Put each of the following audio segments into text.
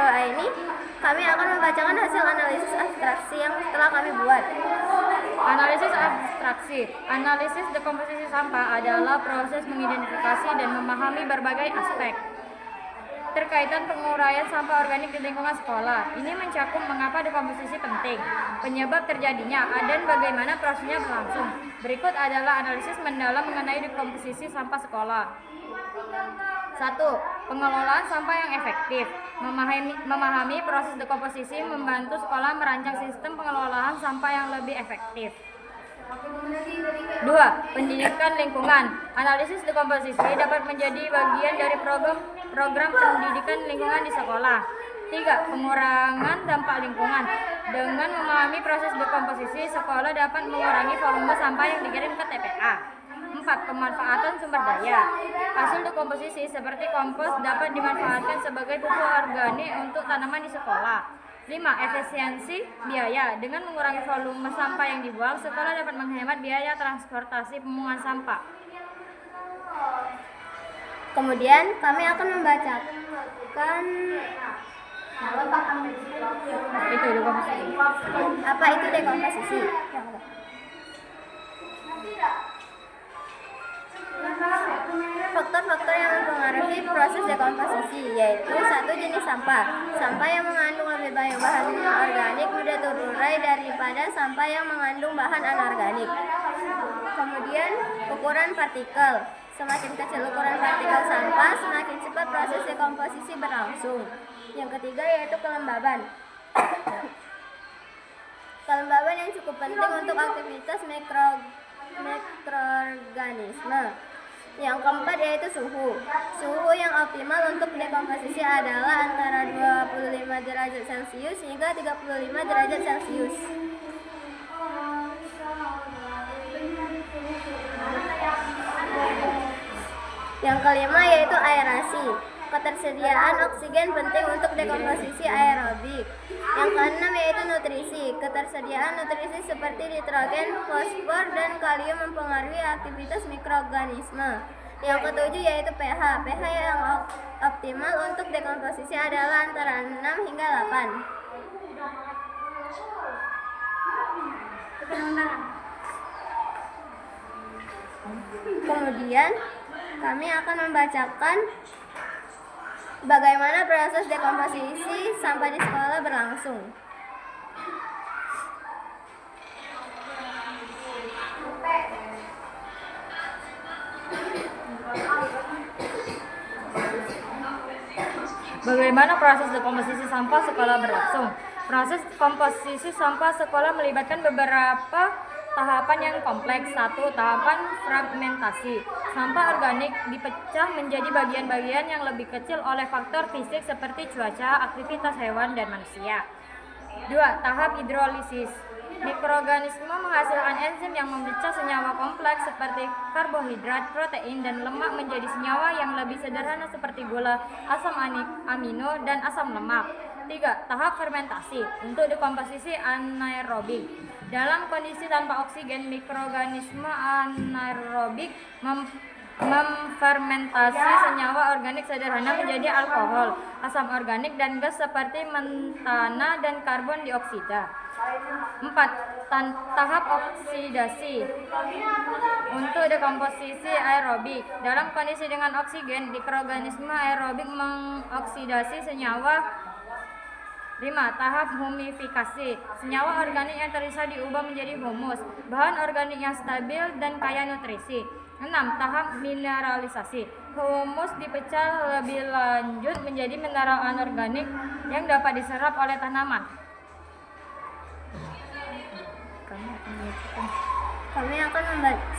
bawah ini kami akan membacakan hasil analisis abstraksi yang telah kami buat. Analisis abstraksi. Analisis dekomposisi sampah adalah proses mengidentifikasi dan memahami berbagai aspek terkaitan penguraian sampah organik di lingkungan sekolah. Ini mencakup mengapa dekomposisi penting, penyebab terjadinya, dan bagaimana prosesnya berlangsung. Berikut adalah analisis mendalam mengenai dekomposisi sampah sekolah. 1. Pengelolaan sampah yang efektif. Memahami proses dekomposisi membantu sekolah merancang sistem pengelolaan sampah yang lebih efektif. 2. Pendidikan lingkungan. Analisis dekomposisi dapat menjadi bagian dari program pendidikan lingkungan di sekolah. 3. Pengurangan dampak lingkungan. Dengan memahami proses dekomposisi, sekolah dapat mengurangi volume sampah yang dikirim ke TPA. 4. Pemanfaatan sumber daya. Hasil dekomposisi seperti kompos dapat dimanfaatkan sebagai pupuk organik untuk tanaman di sekolah. 5. Efisiensi biaya. Dengan mengurangi volume sampah yang dibuang, sekolah dapat menghemat biaya transportasi pembuangan sampah. Kemudian kami akan membacakan Itu dekomposisi. apa itu dekomposisi. Faktor-faktor yang mempengaruhi proses dekomposisi yaitu 1. Jenis sampah. Sampah yang mengandung lebih banyak bahan organik mudah terurai daripada sampah yang mengandung bahan anorganik. Kemudian ukuran partikel. Semakin kecil ukuran partikel sampah, semakin cepat proses dekomposisi berlangsung. Yang ketiga yaitu kelembaban. Kelembaban yang cukup penting untuk aktivitas mikroorganisme. Yang keempat yaitu suhu. Suhu yang optimal untuk dekomposisi adalah antara 25 derajat Celcius hingga 35 derajat Celcius. Yang kelima yaitu aerasi. Ketersediaan oksigen penting untuk dekomposisi aerobik. Yang keenam yaitu nutrisi. Ketersediaan nutrisi seperti nitrogen, fosfor, dan kalium mempengaruhi aktivitas mikroorganisme. Yang ketujuh yaitu pH. pH yang optimal untuk dekomposisi adalah antara 6 hingga 8. Kemudian kami akan membacakan bagaimana proses dekomposisi sampah di sekolah berlangsung. Bagaimana proses dekomposisi sampah sekolah berlangsung? Proses komposisi sampah sekolah melibatkan beberapa tahapan yang kompleks. 1. Tahapan fragmentasi. Sampah organik dipecah menjadi bagian-bagian yang lebih kecil oleh faktor fisik seperti cuaca, aktivitas hewan, dan manusia. 2. Tahap hidrolisis. Mikroorganisme menghasilkan enzim yang memecah senyawa kompleks seperti karbohidrat, protein, dan lemak menjadi senyawa yang lebih sederhana seperti gula, asam amino, dan asam lemak. 3. Tahap fermentasi. Untuk dekomposisi anaerobik. Dalam kondisi tanpa oksigen, mikroorganisme anaerobik memfermentasi senyawa organik sederhana menjadi alkohol, asam organik, dan gas seperti metana dan karbon dioksida. 4. Tahap oksidasi. Untuk dekomposisi aerobik. Dalam kondisi dengan oksigen, mikroorganisme aerobik mengoksidasi senyawa. 5. Tahap humifikasi. Senyawa organik yang tersisa diubah menjadi humus, bahan organik yang stabil dan kaya nutrisi. 6. Tahap mineralisasi. Humus dipecah lebih lanjut menjadi mineral anorganik yang dapat diserap oleh tanaman.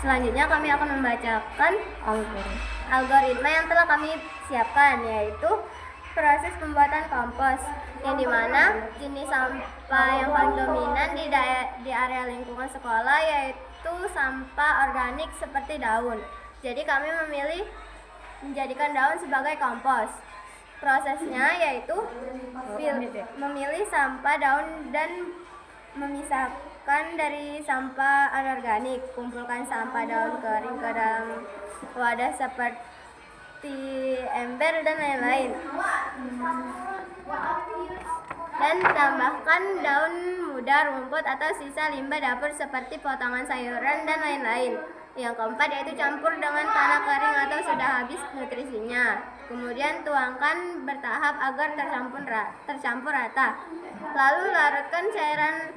Selanjutnya kami akan membacakan algoritma yang telah kami siapkan, yaitu proses pembuatan kompos, yang dimana jenis sampah yang paling dominan di area lingkungan sekolah yaitu sampah organik seperti daun. Jadi kami memilih menjadikan daun sebagai kompos. Prosesnya yaitu memilih sampah daun dan memisahkan dari sampah anorganik. Kumpulkan sampah daun kering ke dalam wadah seperti ember dan lain-lain. dan tambahkan daun muda, rumput atau sisa limbah dapur seperti potongan sayuran dan lain-lain. Yang keempat yaitu campur dengan tanah kering atau sudah habis nutrisinya. Kemudian tuangkan bertahap agar tercampur rata. Lalu larutkan cairan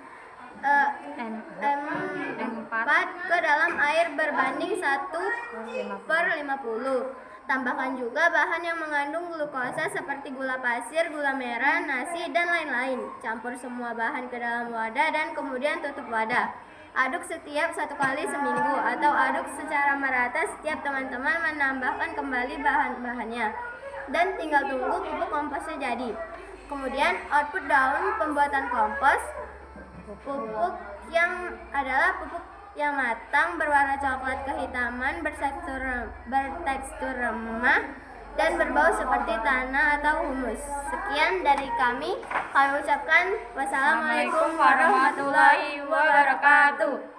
M4 ke dalam air berbanding 1/50. Tambahkan juga bahan yang mengandung glukosa seperti gula pasir, gula merah, nasi, dan lain-lain. Campur semua bahan ke dalam wadah dan kemudian tutup wadah. Aduk setiap 1 kali seminggu atau aduk secara merata setiap teman-teman menambahkan kembali bahan-bahannya. Dan tinggal tunggu pupuk komposnya jadi. Kemudian output daun pembuatan kompos. Pupuk yang adalah pupuk yang matang berwarna coklat kehitaman, bertekstur remah dan berbau seperti tanah atau humus. Sekian dari kami ucapkan wassalamualaikum warahmatullahi wabarakatuh.